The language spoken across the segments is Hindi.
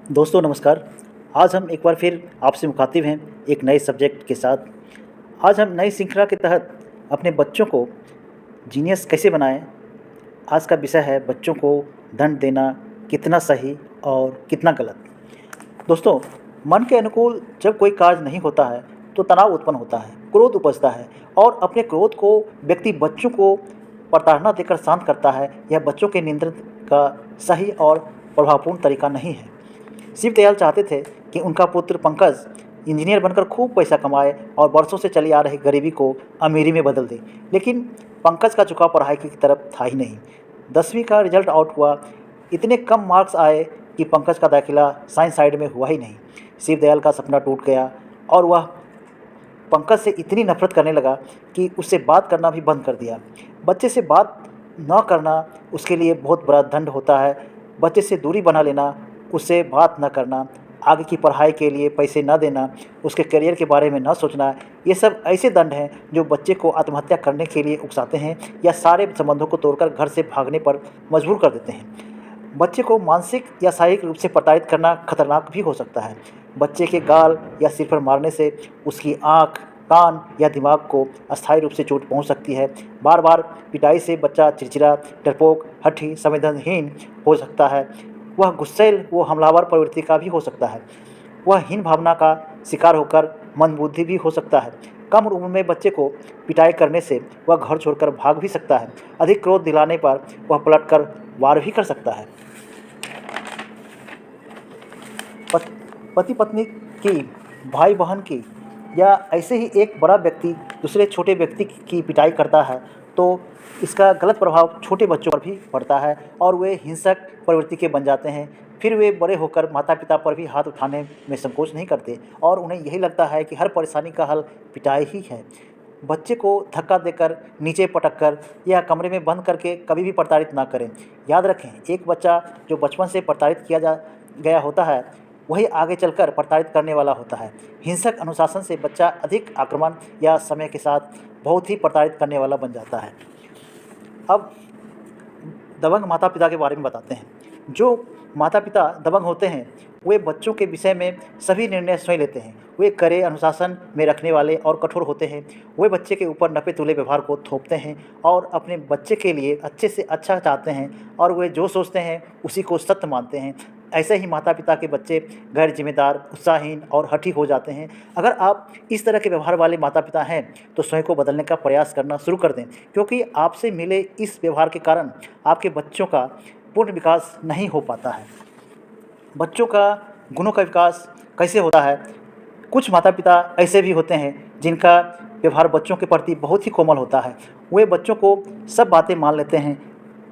दोस्तों नमस्कार। आज हम एक बार फिर आपसे मुखातिब हैं एक नए सब्जेक्ट के साथ। आज हम नई श्रृंखला के तहत अपने बच्चों को जीनियस कैसे बनाएं। आज का विषय है बच्चों को दंड देना कितना सही और कितना गलत। दोस्तों, मन के अनुकूल जब कोई कार्य नहीं होता है तो तनाव उत्पन्न होता है, क्रोध उपजता है और अपने क्रोध को व्यक्ति बच्चों को प्रताड़ना देकर शांत करता है। यह बच्चों के नियंत्रण का सही और प्रभावपूर्ण तरीका नहीं है। शिव दयाल चाहते थे कि उनका पुत्र पंकज इंजीनियर बनकर खूब पैसा कमाए और वर्षों से चली आ रही गरीबी को अमीरी में बदल दे, लेकिन पंकज का झुकाव पढ़ाई की तरफ था ही नहीं। 10वीं का रिजल्ट आउट हुआ, इतने कम मार्क्स आए कि पंकज का दाखिला साइंस साइड में हुआ ही नहीं। शिव दयाल का सपना टूट गया और वह पंकज से इतनी नफरत करने लगा कि उससे बात करना भी बंद कर दिया। बच्चे से बात न करना उसके लिए बहुत बड़ा दंड होता है। बच्चे से दूरी बना लेना, उससे बात न करना, आगे की पढ़ाई के लिए पैसे न देना, उसके करियर के बारे में न सोचना, ये सब ऐसे दंड हैं जो बच्चे को आत्महत्या करने के लिए उकसाते हैं या सारे संबंधों को तोड़कर घर से भागने पर मजबूर कर देते हैं। बच्चे को मानसिक या शारीरिक रूप से प्रताड़ित करना खतरनाक भी हो सकता है। बच्चे के गाल या सिर पर मारने से उसकी आँख, कान या दिमाग को अस्थायी रूप से चोट पहुंच सकती है। बार बार पिटाई से बच्चा चिड़चिड़ा, डरपोक, हठी, संवेदनहीन हो सकता है। वह गुस्सैल व हमलावर प्रवृत्ति का भी हो सकता है। वह हीन भावना का शिकार होकर मंदबुद्धि भी हो सकता है। कम उम्र में बच्चे को पिटाई करने से वह घर छोड़कर भाग भी सकता है। अधिक क्रोध दिलाने पर वह पलटकर वार भी कर सकता है। पति पत्नी की, भाई बहन की या ऐसे ही एक बड़ा व्यक्ति दूसरे छोटे व्यक्ति की पिटाई करता है तो इसका गलत प्रभाव छोटे बच्चों पर भी पड़ता है और वे हिंसक प्रवृत्ति के बन जाते हैं। फिर वे बड़े होकर माता पिता पर भी हाथ उठाने में संकोच नहीं करते और उन्हें यही लगता है कि हर परेशानी का हल पिटाई ही है। बच्चे को धक्का देकर, नीचे पटक कर या कमरे में बंद करके कभी भी प्रताड़ित ना करें। याद रखें, एक बच्चा जो बचपन से प्रताड़ित किया गया होता है वही आगे चलकर प्रताड़ित करने वाला होता है। हिंसक अनुशासन से बच्चा अधिक आक्रमण या समय के साथ बहुत ही प्रताड़ित करने वाला बन जाता है। अब दबंग माता पिता के बारे में बताते हैं। जो माता पिता दबंग होते हैं वे बच्चों के विषय में सभी निर्णय स्वयं लेते हैं। वे कड़े अनुशासन में रखने वाले और कठोर होते हैं। वे बच्चे के ऊपर नपे तुले व्यवहार को थोपते हैं और अपने बच्चे के लिए अच्छे से अच्छा चाहते हैं और वे जो सोचते हैं उसी को सत्य मानते हैं। ऐसे ही माता पिता के बच्चे गैर जिम्मेदार, उत्साहहीन और हठी हो जाते हैं। अगर आप इस तरह के व्यवहार वाले माता पिता हैं तो स्वयं को बदलने का प्रयास करना शुरू कर दें, क्योंकि आपसे मिले इस व्यवहार के कारण आपके बच्चों का पूर्ण विकास नहीं हो पाता है। बच्चों का गुणों का विकास कैसे होता है? कुछ माता पिता ऐसे भी होते हैं जिनका व्यवहार बच्चों के प्रति बहुत ही कोमल होता है। वे बच्चों को सब बातें मान लेते हैं।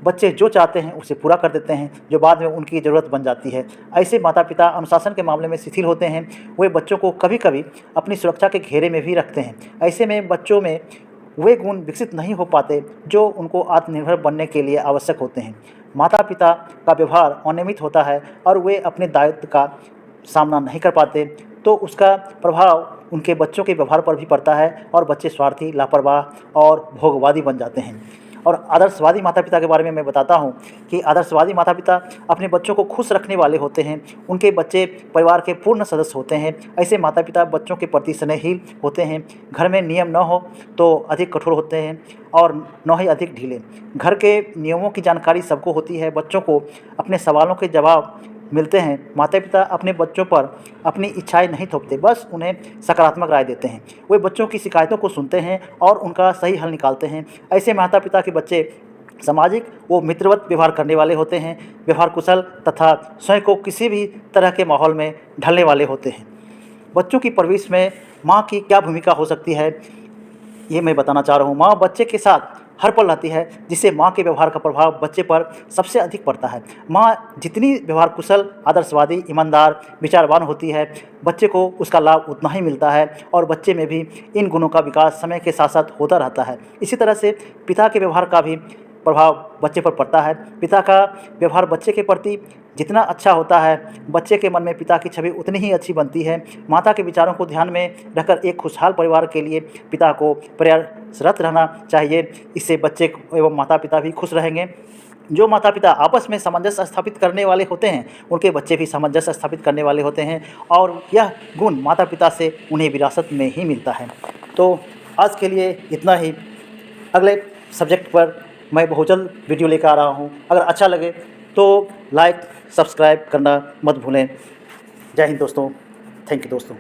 बच्चे जो चाहते हैं उसे पूरा कर देते हैं, जो बाद में उनकी ज़रूरत बन जाती है। ऐसे माता पिता अनुशासन के मामले में शिथिल होते हैं। वे बच्चों को कभी कभी अपनी सुरक्षा के घेरे में भी रखते हैं। ऐसे में बच्चों में वे गुण विकसित नहीं हो पाते जो उनको आत्मनिर्भर बनने के लिए आवश्यक होते हैं। माता पिता का व्यवहार अनियमित होता है और वे अपने दायित्व का सामना नहीं कर पाते तो उसका प्रभाव उनके बच्चों के व्यवहार पर भी पड़ता है और बच्चे स्वार्थी, लापरवाह और भोगवादी बन जाते हैं। और आदर्शवादी माता पिता के बारे में मैं बताता हूँ कि आदर्शवादी माता पिता अपने बच्चों को खुश रखने वाले होते हैं। उनके बच्चे परिवार के पूर्ण सदस्य होते हैं। ऐसे माता पिता बच्चों के प्रति स्नेहशील होते हैं। घर में नियम न हो तो अधिक कठोर होते हैं और न ही अधिक ढीले। घर के नियमों की जानकारी सबको होती है। बच्चों को अपने सवालों के जवाब मिलते हैं। माता पिता अपने बच्चों पर अपनी इच्छाएं नहीं थोपते, बस उन्हें सकारात्मक राय देते हैं। वे बच्चों की शिकायतों को सुनते हैं और उनका सही हल निकालते हैं। ऐसे माता पिता के बच्चे सामाजिक व मित्रवत व्यवहार करने वाले होते हैं, व्यवहार कुशल तथा स्वयं को किसी भी तरह के माहौल में ढलने वाले होते हैं। बच्चों की परवरिश में माँ की क्या भूमिका हो सकती है ये मैं बताना चाह रहा हूँ। माँ बच्चे के साथ हर पल रहती है, जिससे माँ के व्यवहार का प्रभाव बच्चे पर सबसे अधिक पड़ता है। माँ जितनी व्यवहार कुशल, आदर्शवादी, ईमानदार, विचारवान होती है, बच्चे को उसका लाभ उतना ही मिलता है और बच्चे में भी इन गुणों का विकास समय के साथ साथ होता रहता है। इसी तरह से पिता के व्यवहार का भी प्रभाव बच्चे पर पड़ता है। पिता का व्यवहार बच्चे के प्रति जितना अच्छा होता है, बच्चे के मन में पिता की छवि उतनी ही अच्छी बनती है। माता के विचारों को ध्यान में रखकर एक खुशहाल परिवार के लिए पिता को प्रयासरत रहना चाहिए। इससे बच्चे एवं माता पिता भी खुश रहेंगे। जो माता पिता आपस में सामंजस्य स्थापित करने वाले होते हैं, उनके बच्चे भी सामंजस्य स्थापित करने वाले होते हैं और यह गुण माता पिता से उन्हें विरासत में ही मिलता है। तो आज के लिए इतना ही। अगले सब्जेक्ट पर मैं बहुत जल्द वीडियो लेकर आ रहा हूँ। अगर अच्छा लगे तो लाइक सब्सक्राइब करना मत भूलें। जय हिंद दोस्तों। थैंक यू दोस्तों।